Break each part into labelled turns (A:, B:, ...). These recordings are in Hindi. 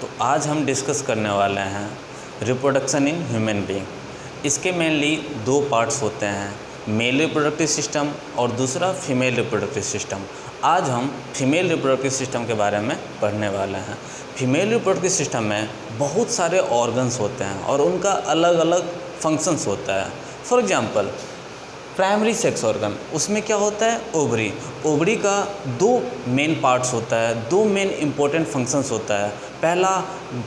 A: तो आज हम डिस्कस करने वाले हैं रिप्रोडक्शन इन ह्यूमन बीइंग। इसके मेनली दो पार्ट्स होते हैं, मेल रिप्रोडक्टिव सिस्टम और दूसरा फीमेल रिप्रोडक्टिव सिस्टम। आज हम फीमेल रिप्रोडक्टिव सिस्टम के बारे में पढ़ने वाले हैं। फीमेल रिप्रोडक्टिव सिस्टम में बहुत सारे ऑर्गन्स होते हैं और उनका अलग अलग फंक्शंस होता है। For example primary sex organ, उसमें क्या होता है, ओवरी। ओवरी का दो मेन पार्ट्स होता है, दो मेन इंपॉर्टेंट फंक्शंस होता है। पहला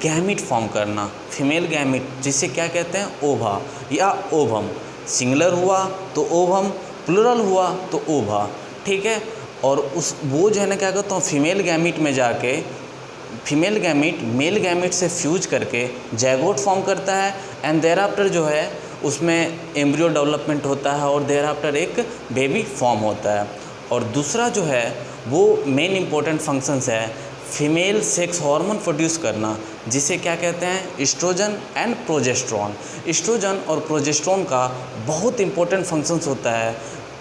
A: गैमिट फॉर्म करना, फीमेल गैमिट, जिसे क्या कहते हैं, ओवा या ओवम। सिंगुलर हुआ तो ओवम, प्लूरल हुआ तो ओवा, ठीक है। और वो जो है ना क्या कहता हूँ, फीमेल गैमिट में जाके फीमेल गैमिट मेल गैमिट से फ्यूज करके जैगोट फॉर्म करता है एंड देयर आफ्टर जो है उसमें एम्ब्रियो डेवलपमेंट होता है और देयर आफ्टर एक बेबी फॉर्म होता है। और दूसरा जो है वो मेन इंपॉर्टेंट फंक्शंस है फीमेल सेक्स हार्मोन प्रोड्यूस करना, जिसे क्या कहते हैं, एस्ट्रोजन एंड प्रोजेस्टेरॉन। एस्ट्रोजन और प्रोजेस्टेरॉन का बहुत इंपॉर्टेंट फंक्शंस होता है,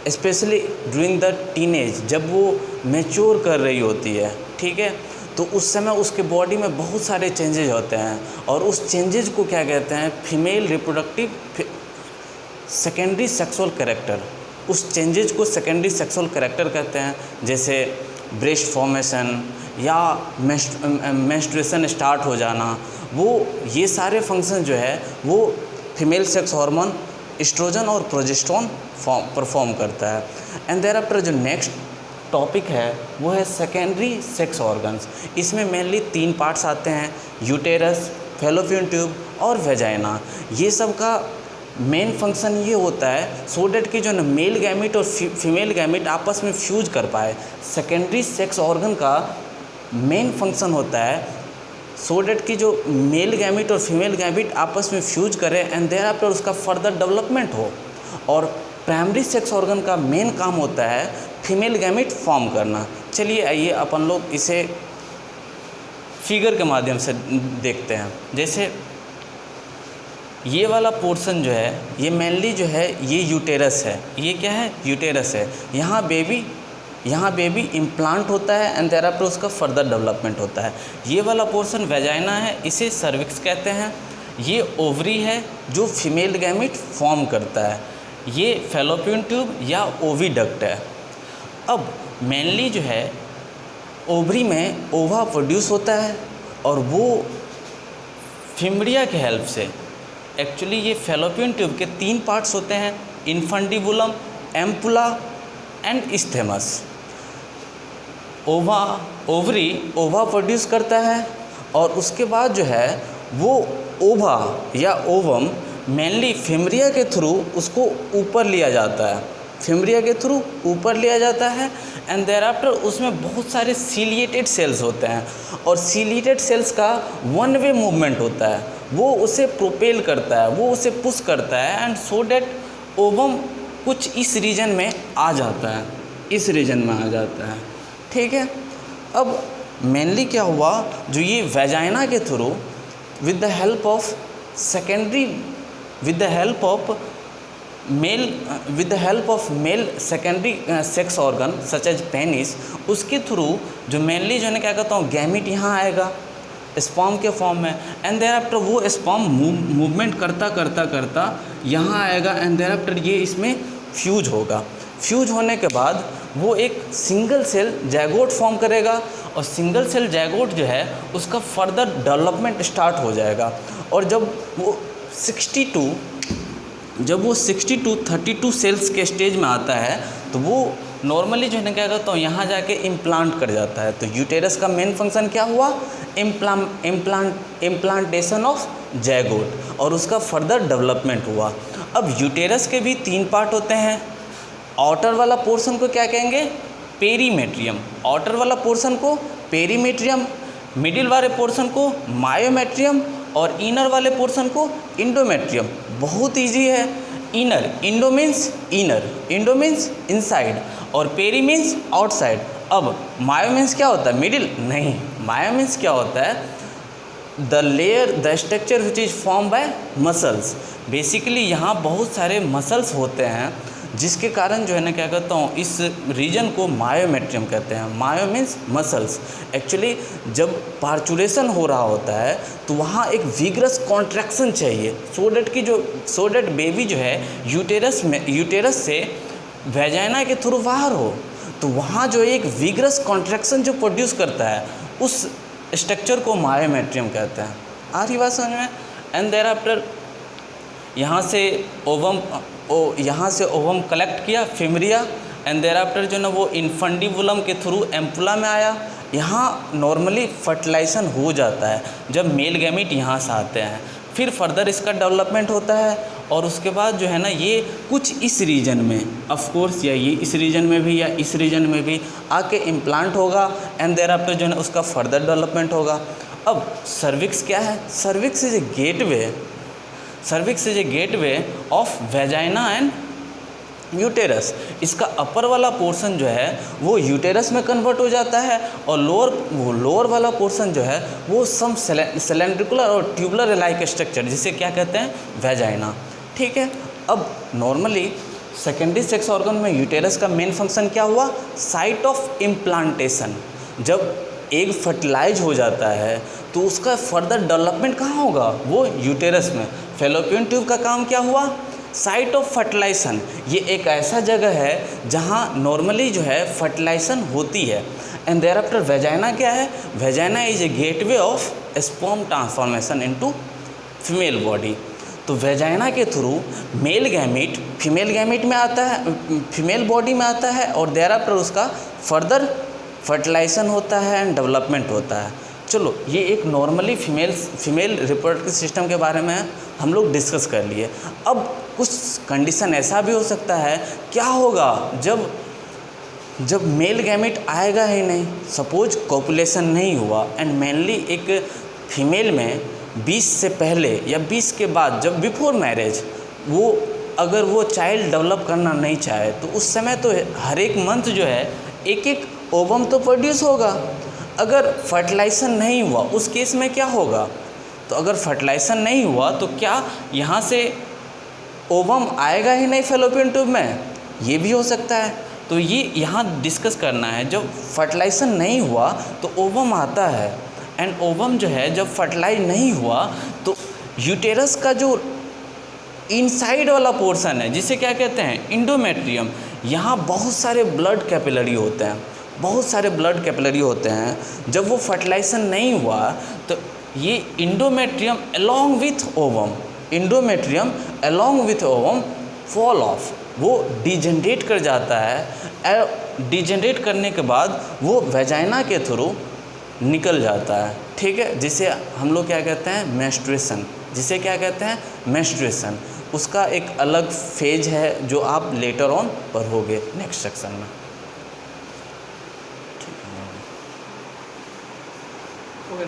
A: स्पेशली ड्यूरिंग द टीनेज, जब वो मैच्योर कर रही होती है, ठीक है। तो उस समय उसके बॉडी में बहुत सारे चेंजेज होते हैं और उस चेंजेज को क्या कहते हैं, female reproductive secondary sexual character. उस चेंजेज को सेकेंडरी सेक्सुअल कैरेक्टर कहते हैं, जैसे ब्रेस्ट फॉर्मेशन या मेंस्ट्रुएशन स्टार्ट हो जाना। वो ये सारे फंक्शन जो है वो फीमेल सेक्स हार्मोन एस्ट्रोजन और प्रोजेस्टेरॉन परफॉर्म करता है। एंड देयर आफ्टर जो नेक्स्ट टॉपिक है वो है सेकेंडरी सेक्स ऑर्गन्स। इसमें मेनली तीन पार्ट्स आते हैं, यूटेरस, फैलोपियन ट्यूब और वेजाइना। ये सब का मेन फंक्शन ये होता है सो डैट कि जो ना मेल गैमिट और फीमेल गैमिट आपस में फ्यूज कर पाए। सेकेंडरी सेक्स ऑर्गन का मेन फंक्शन होता है सो डैट कि जो मेल गैमिट और फीमेल गैमिट आपस में फ्यूज करे एंड देयर आफ्टर उसका फर्दर डेवलपमेंट हो। और प्राइमरी सेक्स ऑर्गन का मेन काम होता है फीमेल गैमिट फॉर्म करना। चलिए आइए अपन लोग इसे फिगर के माध्यम से देखते हैं। जैसे ये वाला पोर्शन जो है ये मेनली जो है ये यूटेरस है। ये क्या है, यूटेरस है। यहाँ बेबी इम्प्लांट होता है एंड देयर आफ्टर उसका फर्दर डेवलपमेंट होता है। ये वाला पोर्शन वेजाइना है, इसे सर्विक्स कहते हैं। ये ओवरी है जो फीमेल गैमिट फॉर्म करता है। ये फैलोपियन ट्यूब या ओविडक्ट है। अब मेनली जो है ओवरी में ओवा प्रोड्यूस होता है और वो फिम्ब्रिया के हेल्प से, एक्चुअली ये फैलोपियन ट्यूब के तीन पार्ट्स होते हैं, इन्फंडिबुलम, एम्पुला एंड इस्थेमस। ओवरी ओवा प्रोड्यूस करता है और उसके बाद जो है वो ओवा या ओवम मेनली फिम्ब्रिया के थ्रू उसको ऊपर लिया जाता है, फिम्ब्रिया के थ्रू ऊपर लिया जाता है एंड देयर आफ्टर उसमें बहुत सारे सीलिएटेड सेल्स होते हैं और सीलिएटेड सेल्स का वन वे मूवमेंट होता है। वो उसे प्रोपेल करता है, वो उसे पुश करता है एंड सो डैट ओवम कुछ इस रीजन में आ जाता है, इस रीजन में आ जाता है, ठीक है। अब मेनली क्या हुआ, जो ये वेजाइना के through with the help of male secondary sex organ such as penis, उसके थ्रू जो मेनली जो है क्या कहता हूँ, गैमिट यहाँ आएगा स्पर्म के फॉर्म में एंड देयर आफ्टर वो स्पर्म मूवमेंट करता यहाँ आएगा एंड देयर आफ्टर ये इसमें फ्यूज होगा। फ्यूज होने के बाद वो एक सिंगल सेल जैगोट फॉर्म करेगा और सिंगल सेल जैगोट जो है उसका फर्दर डेवलपमेंट स्टार्ट हो जाएगा। और जब वो 32 सेल्स के स्टेज में आता है तो वो नॉर्मली जो है ना क्या कहता हूँ, यहाँ जाके इम्प्लांट कर जाता है। तो यूटेरस का मेन फंक्शन क्या हुआ, इम्प्लांटेशन ऑफ जैगोट और उसका फर्दर डेवलपमेंट हुआ। अब यूटेरस के भी तीन पार्ट होते हैं। आउटर वाला पोर्शन को क्या कहेंगे, पेरीमेट्रियम। आउटर वाला पोर्शन को पेरीमेट्रियम, मिडिल वाले पोर्शन को मायोमेट्रियम और इनर वाले पोर्शन को इंडोमेट्रियम। बहुत इजी है। इंडो मीन्स इनसाइड और पेरी मीन्स आउटसाइड। अब मायो मीन्स क्या होता है, मिडिल नहीं, मायो मीन्स क्या होता है, the structure which is form by muscles. Basically यहाँ बहुत सारे मसल्स होते हैं जिसके कारण जो है ना क्या कहता हूँ, इस रीजन को मायोमेट्रियम कहते हैं। Myo means muscles. एक्चुअली जब पार्चुरेशन हो रहा होता है तो वहाँ एक विग्रस कॉन्ट्रैक्शन चाहिए सो डैट बेबी जो है यूटेरस से वेजाइना के थ्रू बाहर हो। तो वहाँ जो एक विग्रस कॉन्ट्रैक्शन जो प्रोड्यूस करता है उस स्ट्रक्चर को मायोमेट्रियम कहते हैं। आ रही बात समझ में? एंड देयर आफ्टर यहाँ से ओवम कलेक्ट किया फिमरिया, एंड देयर आफ्टर जो ना वो इन्फंडिबुलम के थ्रू एम्पुला में आया। यहाँ नॉर्मली फर्टिलाइजेशन हो जाता है जब मेल गैमीट यहाँ से आते हैं, फिर फर्दर इसका डेवलपमेंट होता है और उसके बाद जो है ना ये कुछ इस रीजन में ऑफ कोर्स या ये इस रीजन में भी या इस रीजन में भी आके इम्प्लांट होगा, एंड देयर आफ्टर जो है ना उसका फर्दर डेवलपमेंट होगा। अब सर्विक्स क्या है? Cervix is a gateway of vagina and uterus. इसका अपर वाला पोर्शन जो है वो यूटेरस में कन्वर्ट हो जाता है और लोअर वाला पोर्शन जो है वो सम सिलेंड्रिकुलर और ट्यूबुलर लाइक स्ट्रक्चर, जिसे क्या कहते हैं? वेजाइना। ठीक है। अब नॉर्मली सेकेंडरी सेक्स ऑर्गन में यूटेरस का मेन फंक्शन क्या हुआ? Site of implantation. जब एग फर्टिलाइज हो जाता है तो उसका फर्दर डेवलपमेंट कहाँ होगा? वो यूटेरस में। फैलोपियन ट्यूब का काम क्या हुआ? Site of fertilisation. ये एक ऐसा जगह है जहाँ नॉर्मली जो है फर्टिलाइजेशन होती है। एंड देयर आफ्टर वेजाइना क्या है? Vagina is a gateway of sperm transformation into female body. तो वेजाइना के through male gamete female gamete में आता है, फीमेल बॉडी में आता है और देयर आफ्टर उसका फर्दर फर्टिलाइजेशन होता है एंड डेवलपमेंट होता है। चलो, ये एक नॉर्मली फीमेल रिप्रोडक्टिव सिस्टम के बारे में हम लोग डिस्कस कर लिए। अब कुछ कंडीशन ऐसा भी हो सकता है, क्या होगा जब मेल गैमीट आएगा ही नहीं, सपोज कॉपुलेशन नहीं हुआ एंड मेनली एक फीमेल में 20 से पहले या 20 के बाद, जब बिफोर मैरिज अगर वो चाइल्ड डेवलप करना नहीं चाहे तो उस समय तो हर एक मंथ जो है एक ओवम तो प्रोड्यूस होगा। अगर फर्टिलाइजेशन नहीं हुआ उस केस में क्या होगा? तो अगर फर्टिलाइजेशन नहीं हुआ तो क्या यहाँ से ओवम आएगा ही नहीं फैलोपियन ट्यूब में? ये भी हो सकता है। तो ये यहाँ डिस्कस करना है। जब फर्टिलाइजेशन नहीं हुआ तो ओवम आता है, एंड ओवम जो है जब फर्टिलाइज नहीं हुआ तो यूटेरस का जो इनसाइड वाला पोर्शन है, जिसे क्या कहते हैं? इंडोमेट्रियम। यहाँ बहुत सारे ब्लड कैपिलरी होते हैं। जब वो फर्टिलाइजेशन नहीं हुआ तो ये endometrium along with ovum fall of, वो डिजेनरेट कर जाता है। डिजेनरेट करने के बाद वो वेजाइना के थ्रू निकल जाता है। ठीक है, जिसे हम लोग क्या कहते हैं? मेंस्ट्रुएशन। उसका एक अलग फेज है जो आप लेटर ऑन पढ़ोगे नेक्स्ट सेक्शन में। ठीक है।